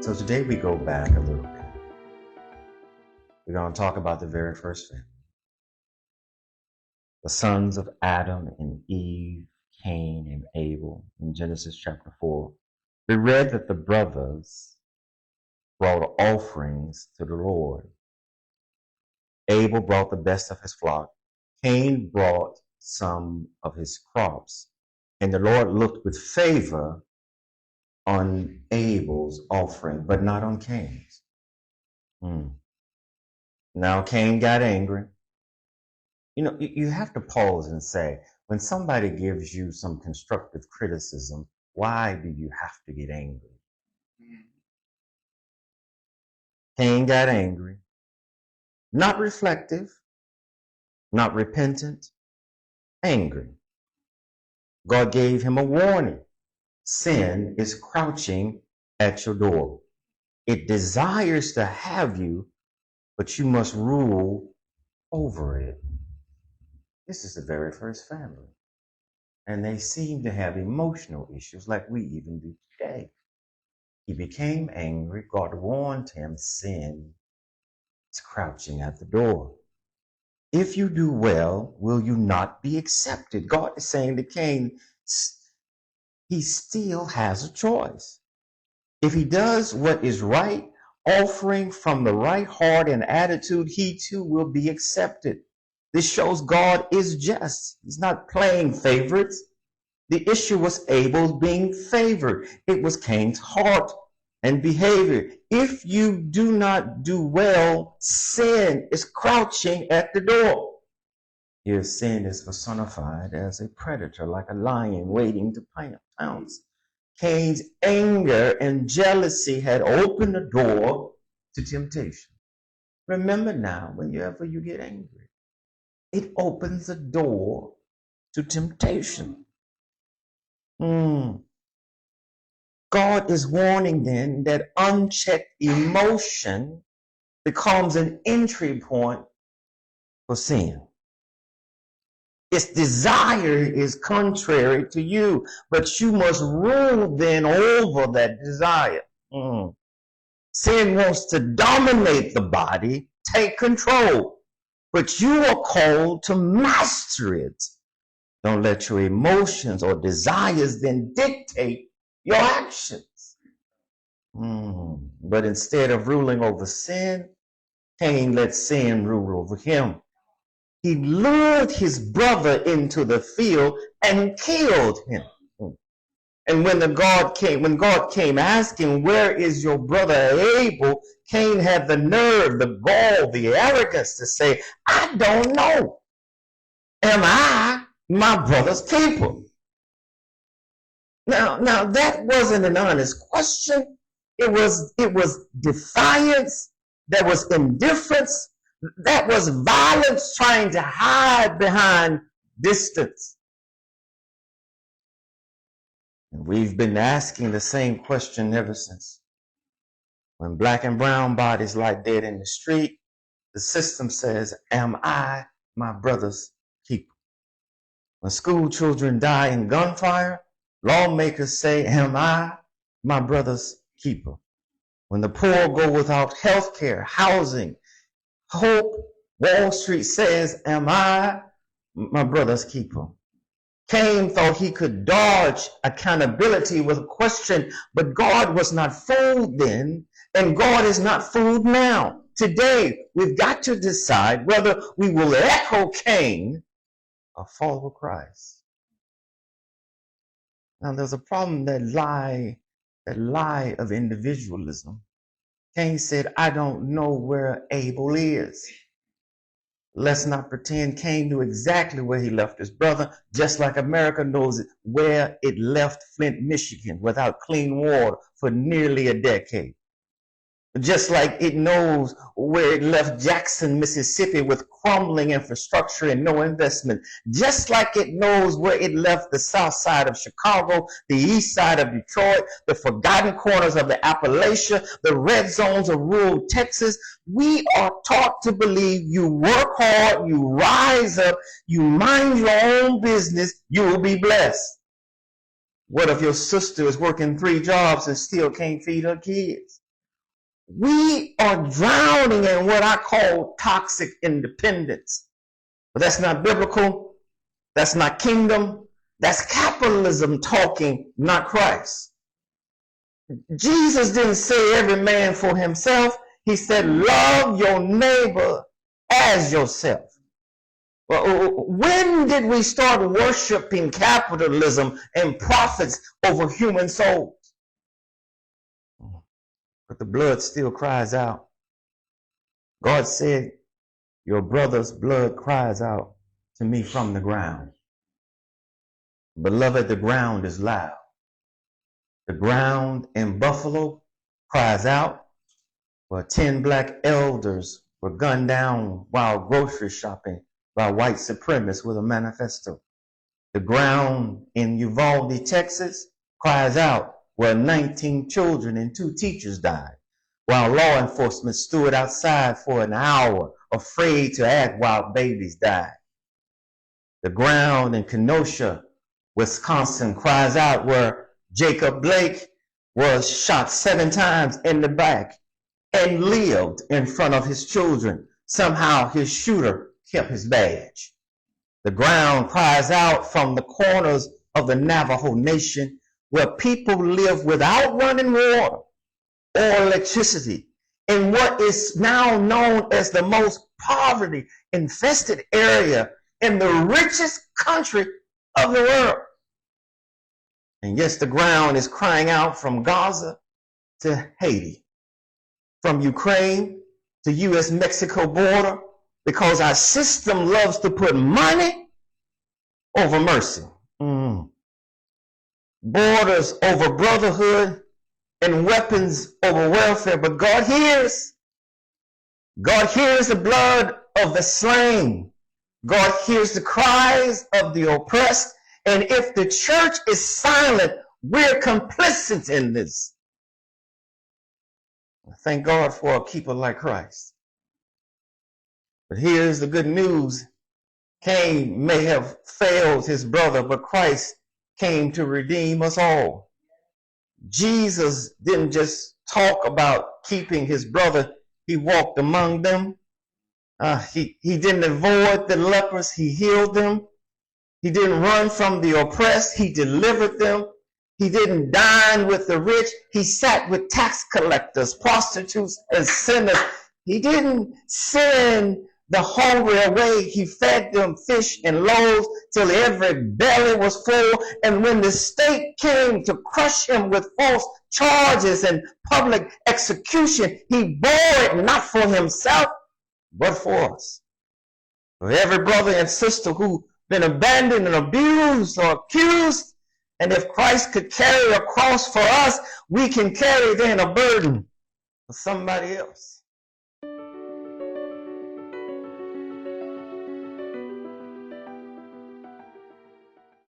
So today we go back a little bit. We're going to talk about the very first family. The sons of Adam and Eve, Cain and Abel in Genesis chapter 4. We read that the brothers brought offerings to the Lord. Abel brought the best of his flock. Cain brought some of his crops. And the Lord looked with favor on Abel's offering, but not on Cain's. Now Cain got angry. You know, you have to pause and say, when somebody gives you some constructive criticism, why do you have to get angry? Cain got angry. Not reflective, not repentant, angry. God gave him a warning. Sin is crouching at your door. It desires to have you, but you must rule over it. This is the very first family. And they seem to have emotional issues like we even do today. He became angry. God warned him, sin is crouching at the door. If you do well, will you not be accepted? God is saying to Cain, he still has a choice. If he does what is right, offering from the right heart and attitude, he too will be accepted. This shows God is just. He's not playing favorites. The issue was Abel's being favored. It was Cain's heart and behavior. If you do not do well, sin is crouching at the door. Here, sin is personified as a predator, like a lion waiting to pounce. Cain's anger and jealousy had opened the door to temptation. Remember now, whenever you get angry, it opens the door to temptation. God is warning then that unchecked emotion becomes an entry point for sin. Its desire is contrary to you, but you must rule then over that desire. Sin wants to dominate the body, take control, but you are called to master it. Don't let your emotions or desires then dictate your actions. But instead of ruling over sin, Cain let sin rule over him. He lured his brother into the field and killed him. And when God came asking, where is your brother Abel? Cain had the nerve, the gall, the arrogance to say, I don't know. Am I my brother's keeper? Now that wasn't an honest question. It was defiance. That was indifference. That was violence trying to hide behind distance. And we've been asking the same question ever since. When black and brown bodies lie dead in the street, the system says, am I my brother's keeper? When school children die in gunfire, lawmakers say, am I my brother's keeper? When the poor go without health care, housing, hope, Wall Street says, am I my brother's keeper? Cain thought he could dodge accountability with a question, but God was not fooled then, and God is not fooled now. Today, we've got to decide whether we will echo Cain or follow Christ. Now, there's a problem, that lie of individualism. Cain said, I don't know where Abel is. Let's not pretend Cain knew exactly where he left his brother, just like America knows where it left Flint, Michigan, without clean water for nearly a decade. Just like it knows where it left Jackson, Mississippi, with crumbling infrastructure and no investment. Just like it knows where it left the south side of Chicago, the east side of Detroit, the forgotten corners of the Appalachia, the red zones of rural Texas. We are taught to believe you work hard, you rise up, you mind your own business, you will be blessed. What if your sister is working 3 jobs and still can't feed her kids? We are drowning in what I call toxic independence. But that's not biblical. That's not kingdom. That's capitalism talking, not Christ. Jesus didn't say every man for himself. He said, love your neighbor as yourself. Well, when did we start worshiping capitalism and profits over human souls? But the blood still cries out. God said, your brother's blood cries out to me from the ground. Beloved, the ground is loud. The ground in Buffalo cries out, where 10 black elders were gunned down while grocery shopping by white supremacists with a manifesto. The ground in Uvalde, Texas cries out, where 19 children and 2 teachers died, while law enforcement stood outside for an hour, afraid to act while babies died. The ground in Kenosha, Wisconsin cries out, where Jacob Blake was shot 7 times in the back and lived in front of his children. Somehow his shooter kept his badge. The ground cries out from the corners of the Navajo Nation, where people live without running water or electricity in what is now known as the most poverty-infested area in the richest country of the world. And yes, the ground is crying out from Gaza to Haiti, from Ukraine to U.S.-Mexico border, because our system loves to put money over mercy. Borders over brotherhood and weapons over welfare. But God hears. God hears the blood of the slain. God hears the cries of the oppressed. And if the church is silent, we're complicit in this. Thank God for a keeper like Christ. But here's the good news. Cain may have failed his brother, but Christ came to redeem us all. Jesus didn't just talk about keeping his brother. He walked among them. He didn't avoid the lepers. He healed them. He didn't run from the oppressed. He delivered them. He didn't dine with the rich. He sat with tax collectors, prostitutes, and sinners. He didn't send the hungry away. He fed them fish and loaves till every belly was full. And when the state came to crush him with false charges and public execution, he bore it not for himself, but for us. For every brother and sister who's been abandoned and abused or accused, and if Christ could carry a cross for us, we can carry then a burden for somebody else.